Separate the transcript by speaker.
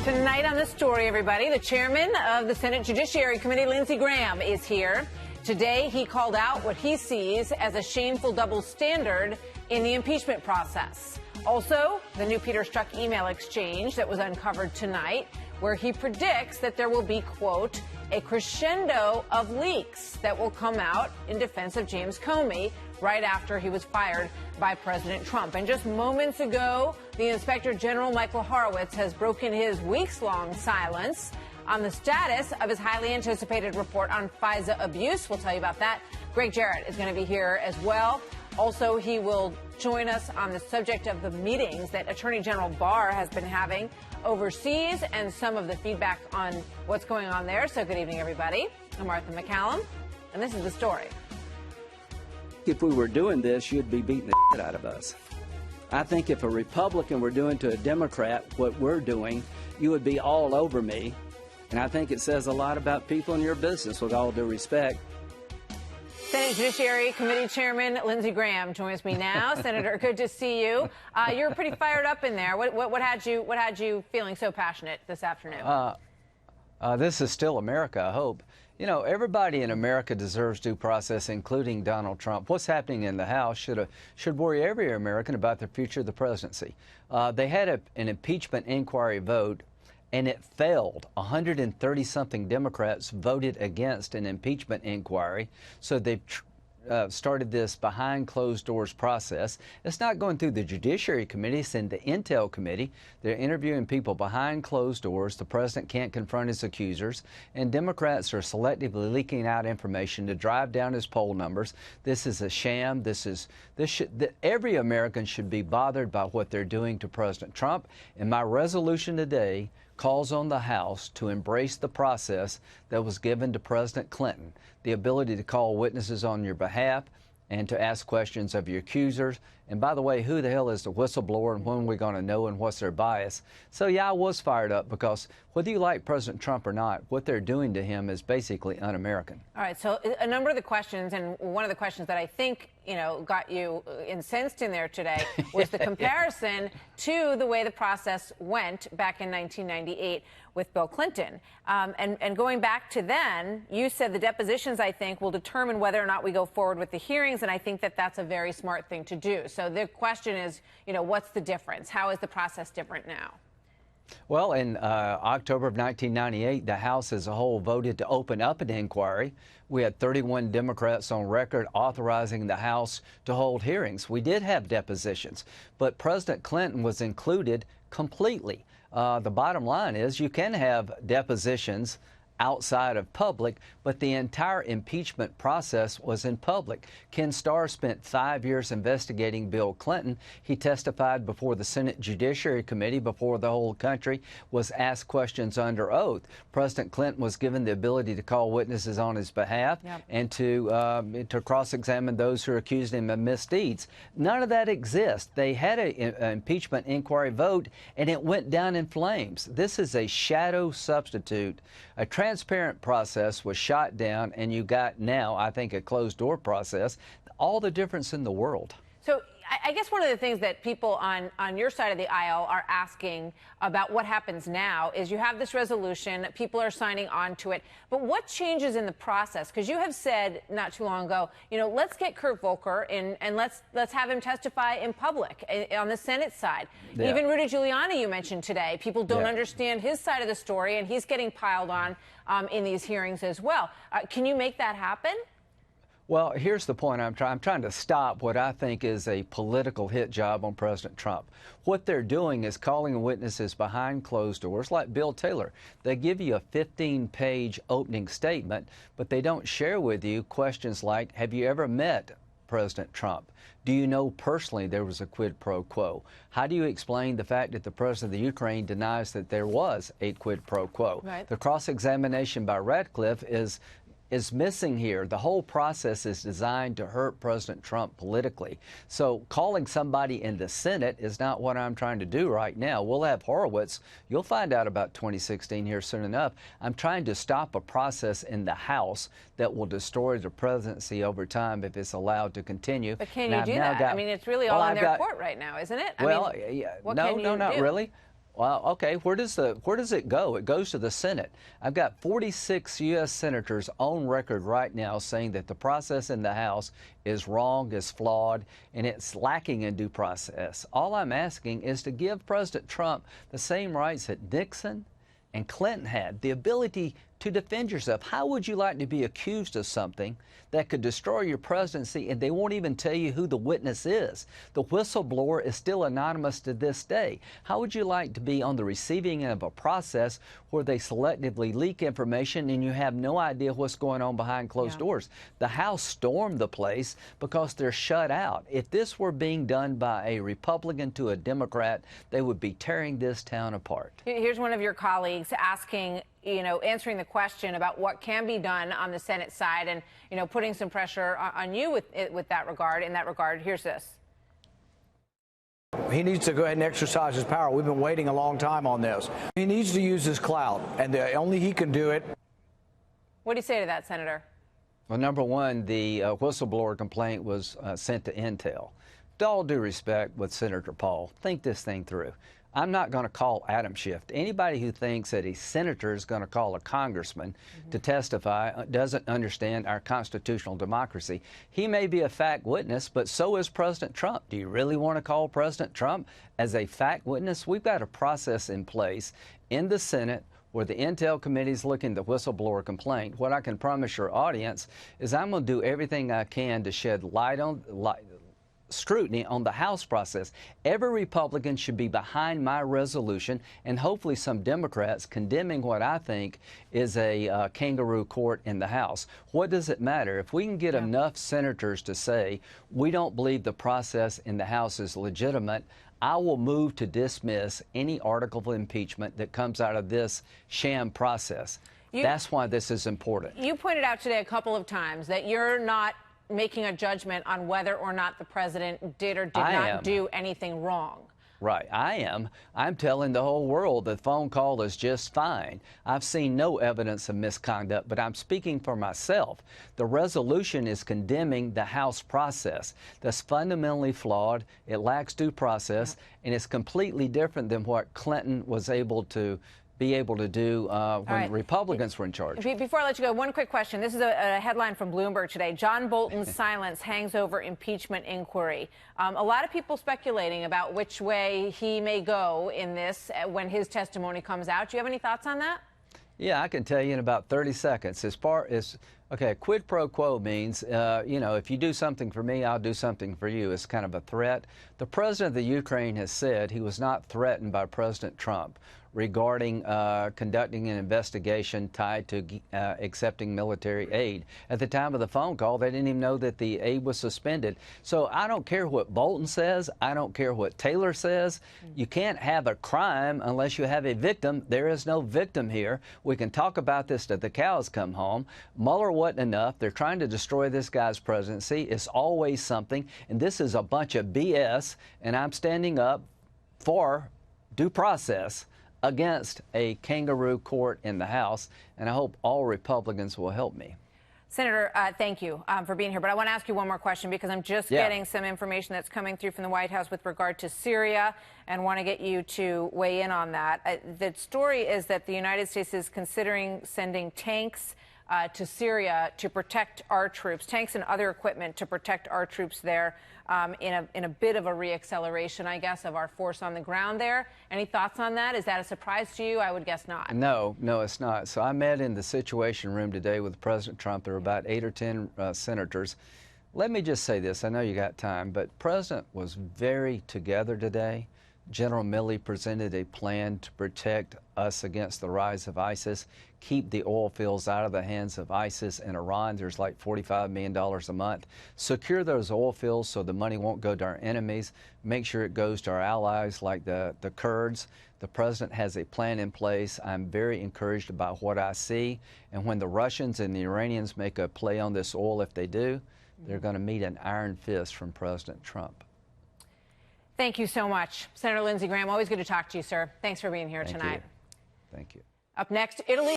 Speaker 1: Tonight on The Story, everybody, the chairman of the Senate Judiciary Committee, Lindsey Graham, is here. Today, he called out what he sees as a shameful double standard in the impeachment process. Also, the new Peter Strzok email exchange that was uncovered tonight, where he predicts that there will be, quote, a crescendo of leaks that will come out in defense of James Comey right after he was fired by President Trump. And just moments ago, the Inspector General Michael Horowitz has broken his weeks-long silence on the status of his highly anticipated report on FISA abuse. We'll tell you about that. Greg Jarrett is going to be here as well. Also, he will join us on the subject of the meetings that Attorney General Barr has been having overseas and some of the feedback on what's going on there. So good evening, everybody. I'm Martha McCallum, and this is The Story.
Speaker 2: If we were doing this, you'd be beating the shit out of us. I think if a Republican were doing to a Democrat what we're doing, you would be all over me. And I think it says a lot about people in your business, with all due respect.
Speaker 1: Senate Judiciary Committee Chairman Lindsey Graham joins me now. Senator, good to see you. You're pretty fired up in there. What had you feeling so passionate this afternoon?
Speaker 2: This is still America, I hope. You know, everybody in America deserves due process, including Donald Trump. What's happening in the House should worry every American about the future of the presidency. They had an impeachment inquiry vote, and it failed. 130-something Democrats voted against an impeachment inquiry, so they've started this behind closed doors process. It's not going through the Judiciary Committee, it's in the Intel Committee. They're interviewing people behind closed doors. The president can't confront his accusers, and Democrats are selectively leaking out information to drive down his poll numbers. This is a sham. Every American should be bothered by what they're doing to President Trump. And my resolution today calls on the House to embrace the process that was given to President Clinton, the ability to call witnesses on your behalf and to ask questions of your accusers. And by the way, who the hell is the whistleblower and when are we going to know and what's their bias? So, yeah, I was fired up because whether you like President Trump or not, what they're doing to him is basically un-American.
Speaker 1: All right. So a number of the questions, and one of the questions that I think, got you incensed in there today was the comparison to the way the process went back in 1998 with Bill Clinton. And going back to then, you said the depositions, I think, will determine whether or not we go forward with the hearings. And I think that that's a very smart thing to do. So the question is, what's the difference? How is the process different now?
Speaker 2: Well, in October of 1998, the House as a whole voted to open up an inquiry. We had 31 Democrats on record authorizing the House to hold hearings. We did have depositions, but President Clinton was included completely. The bottom line is you can have depositions outside of public, but the entire impeachment process was in public. Ken Starr spent 5 years investigating Bill Clinton. He testified before the Senate Judiciary Committee, before the whole country, was asked questions under oath. President Clinton was given the ability to call witnesses on his behalf and to cross-examine those who accused him of misdeeds. None of that exists. They had an impeachment inquiry vote, and it went down in flames. This is a shadow substitute. A transparent process was shot down, and you got now, I think, a closed-door process. All the difference in the world.
Speaker 1: So I guess one of the things that people on your side of the aisle are asking about what happens now is you have this resolution, people are signing on to it, but what changes in the process? Because you have said not too long ago, let's get Kurt Volker in and let's have him testify in public on the Senate side. Yeah. Even Rudy Giuliani, you mentioned today, people don't understand his side of the story, and he's getting piled on in these hearings as well. Can you make that happen?
Speaker 2: Well, here's the point. I'm trying to stop what I think is a political hit job on President Trump. What they're doing is calling witnesses behind closed doors, like Bill Taylor. They give you a 15-page opening statement, but they don't share with you questions like, have you ever met President Trump? Do you know personally there was a quid pro quo? How do you explain the fact that the president of the Ukraine denies that there was a quid pro quo?
Speaker 1: Right.
Speaker 2: The cross-examination by Radcliffe is missing here. The whole process is designed to hurt President Trump politically. So calling somebody in the Senate is not what I'm trying to do right now. We'll have Horowitz. You'll find out about 2016 here soon enough. I'm trying to stop a process in the House that will destroy the presidency over time if it's allowed to continue.
Speaker 1: But can you do that? I mean, it's really all in their court right now, isn't it?
Speaker 2: Not really. Well, okay, where does it go? It goes to the Senate. I've got 46 U.S. senators on record right now saying that the process in the House is wrong, is flawed, and it's lacking in due process. All I'm asking is to give President Trump the same rights that Nixon and Clinton had, the ability to defend yourself. How would you like to be accused of something that could destroy your presidency and they won't even tell you who the witness is? The whistleblower is still anonymous to this day. How would you like to be on the receiving end of a process where they selectively leak information and you have no idea what's going on behind closed doors? The House stormed the place because they're shut out. If this were being done by a Republican to a Democrat, they would be tearing this town apart.
Speaker 1: Here's one of your colleagues asking, answering the question about what can be done on the Senate side and, putting some pressure on you with that regard. In that regard, here's this.
Speaker 3: He needs to go ahead and exercise his power. We've been waiting a long time on this. He needs to use his clout, and only he can do it.
Speaker 1: What do you say to that, Senator?
Speaker 2: Well, number one, the whistleblower complaint was sent to Intel. With all due respect with Senator Paul, think this thing through. I'm not going to call Adam Schiff. Anybody who thinks that a senator is going to call a congressman to testify doesn't understand our constitutional democracy. He may be a fact witness, but so is President Trump. Do you really want to call President Trump as a fact witness? We've got a process in place in the Senate where the Intel Committee is looking at the whistleblower complaint. What I can promise your audience is I'm going to do everything I can to shed scrutiny on the House process. Every Republican should be behind my resolution, and hopefully some Democrats condemning what I think is a kangaroo court in the House. What does it matter? If we can get enough senators to say we don't believe the process in the House is legitimate, I will move to dismiss any article of impeachment that comes out of this sham process. That's why this is important.
Speaker 1: You pointed out today a couple of times that you're not making a judgment on whether or not the president did or did not do anything wrong.
Speaker 2: Right, I am. I'm telling the whole world the phone call is just fine. I've seen no evidence of misconduct, but I'm speaking for myself. The resolution is condemning the House process. That's fundamentally flawed. It lacks due process, and it's completely different than what Clinton was able to do when Republicans were in charge.
Speaker 1: Before I let you go, one quick question. This is a headline from Bloomberg today. John Bolton's silence hangs over impeachment inquiry. A lot of people speculating about which way he may go in this when his testimony comes out. Do you have any thoughts on that?
Speaker 2: Yeah, I can tell you in about 30 seconds. As far as, okay, quid pro quo means, if you do something for me, I'll do something for you. It's kind of a threat. The president of the Ukraine has said he was not threatened by President Trump regarding conducting an investigation tied to accepting military aid. At the time of the phone call, they didn't even know that the aid was suspended. So I don't care what Bolton says. I don't care what Taylor says. You can't have a crime unless you have a victim. There is no victim here. We can talk about this till the cows come home. Mueller wasn't enough. They're trying to destroy this guy's presidency. It's always something. And this is a bunch of BS. And I'm standing up for due process against a kangaroo court in the House, and I hope all Republicans will help me.
Speaker 1: Senator, thank you for being here. But I want to ask you one more question because I'm just getting some information that's coming through from the White House with regard to Syria and want to get you to weigh in on that. The story is that the United States is considering sending tanks to Syria to protect our troops, tanks and other equipment to protect our troops there in a bit of a reacceleration, I guess, of our force on the ground there. Any thoughts on that? Is that a surprise to you? I would guess not.
Speaker 2: No, it's not. So I met in the Situation Room today with President Trump. There were about 8 or 10 senators. Let me just say this. I know you got time, but President was very together today. General Milley presented a plan to protect us against the rise of ISIS, keep the oil fields out of the hands of ISIS and Iran. There's like $45 million a month. Secure those oil fields so the money won't go to our enemies. Make sure it goes to our allies like the Kurds. The president has a plan in place. I'm very encouraged about what I see. And when the Russians and the Iranians make a play on this oil, if they do, they're going to meet an iron fist from President Trump.
Speaker 1: Thank you so much. Senator Lindsey Graham, always good to talk to you, sir. Thanks for being here tonight.
Speaker 2: Thank you.
Speaker 1: Up next, Italy.